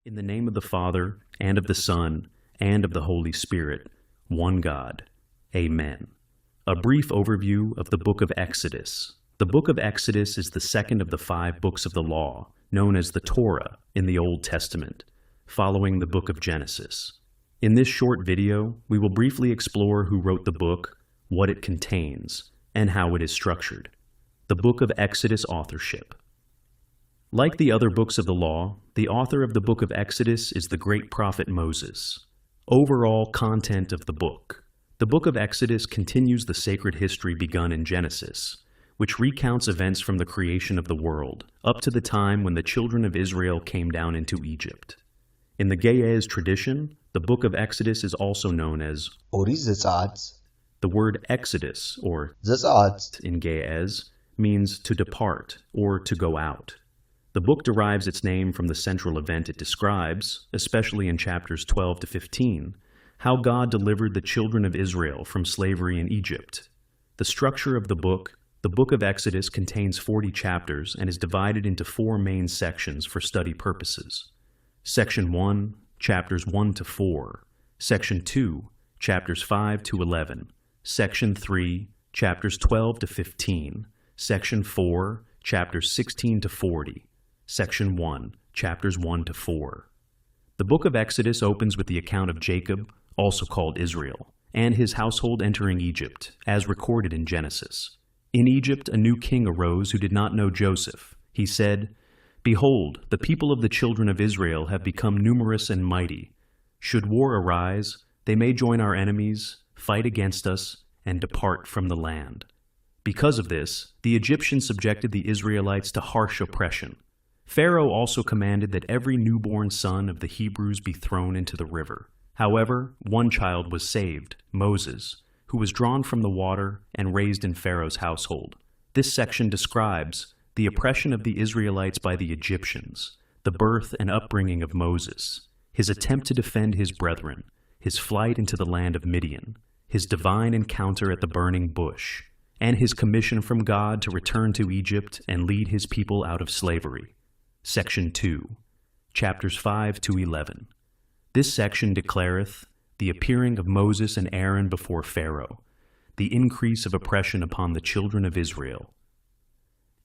In the name of the Father, and of the Son, and of the Holy Spirit, one God. Amen. A brief overview of the Book of Exodus. The Book of Exodus is the second of the 5 books of the law, known as the Torah in the Old Testament, following the Book of Genesis. In this short video, we will briefly explore who wrote the book, what it contains, and how it is structured. The Book of Exodus authorship. Like the other books of the law, the author of the Book of Exodus is the great prophet Moses. Overall content of the book. The Book of Exodus continues the sacred history begun in Genesis, which recounts events from the creation of the world, up to the time when the children of Israel came down into Egypt. In the Ge'ez tradition, the Book of Exodus is also known as ዘፀአት. The word Exodus, or ዘፀአት in Ge'ez, means to depart or to go out. The book derives its name from the central event it describes, especially in chapters 12 to 15, how God delivered the children of Israel from slavery in Egypt. The structure of the Book of Exodus contains 40 chapters and is divided into 4 main sections for study purposes. Section 1, chapters 1 to 4. Section 2, chapters 5 to 11. Section 3, chapters 12 to 15. Section 4, chapters 16 to 40. Section 1, chapters 1 to 4. The Book of Exodus opens with the account of Jacob, also called Israel, and his household entering Egypt, as recorded in Genesis. In Egypt, a new king arose who did not know Joseph. He said, "Behold, the people of the children of Israel have become numerous and mighty. Should war arise, they may join our enemies, fight against us, and depart from the land." Because of this, the Egyptians subjected the Israelites to harsh oppression. Pharaoh also commanded that every newborn son of the Hebrews be thrown into the river. However, one child was saved, Moses, who was drawn from the water and raised in Pharaoh's household. This section describes the oppression of the Israelites by the Egyptians, the birth and upbringing of Moses, his attempt to defend his brethren, his flight into the land of Midian, his divine encounter at the burning bush, and his commission from God to return to Egypt and lead his people out of slavery. Section 2, chapters 5 to 11. This section declareth the appearing of Moses and Aaron before Pharaoh, the increase of oppression upon the children of Israel,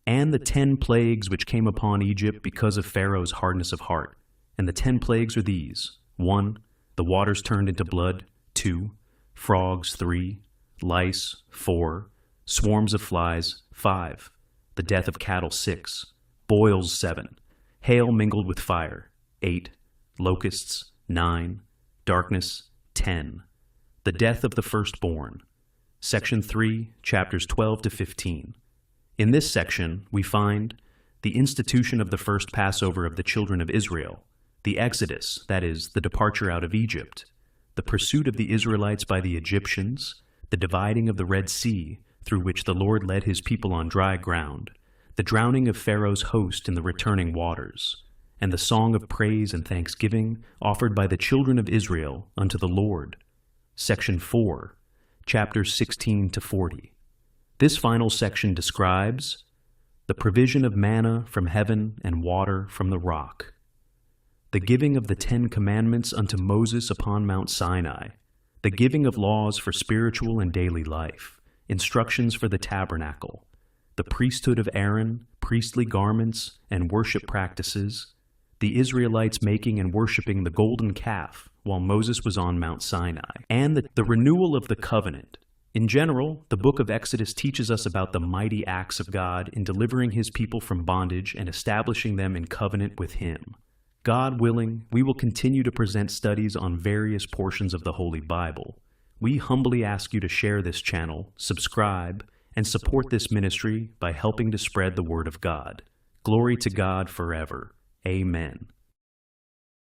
and the 10 plagues which came upon Egypt because of Pharaoh's hardness of heart. And the 10 plagues are these: 1, the waters turned into blood; 2, frogs; 3, lice; 4, swarms of flies; 5, the death of cattle; 6, boils; 7, hail mingled with fire; 8, locusts; 9, darkness; 10, the death of the firstborn. Section 3, chapters 12 to 15. In this section, we find the institution of the first Passover of the children of Israel, the Exodus, that is, the departure out of Egypt, the pursuit of the Israelites by the Egyptians, the dividing of the Red Sea, through which the Lord led his people on dry ground, the drowning of Pharaoh's host in the returning waters, and the song of praise and thanksgiving offered by the children of Israel unto the Lord. Section 4, chapters 16 to 40. This final section describes the provision of manna from heaven and water from the rock, the giving of the 10 commandments unto Moses upon Mount Sinai, the giving of laws for spiritual and daily life, instructions for the tabernacle, the priesthood of Aaron, priestly garments, and worship practices, the Israelites making and worshiping the golden calf while Moses was on Mount Sinai, and the renewal of the covenant. In general, the Book of Exodus teaches us about the mighty acts of God in delivering his people from bondage and establishing them in covenant with him. God willing, we will continue to present studies on various portions of the Holy Bible. We humbly ask you to share this channel, subscribe, and support this ministry by helping to spread the word of God. Glory to God forever. Amen.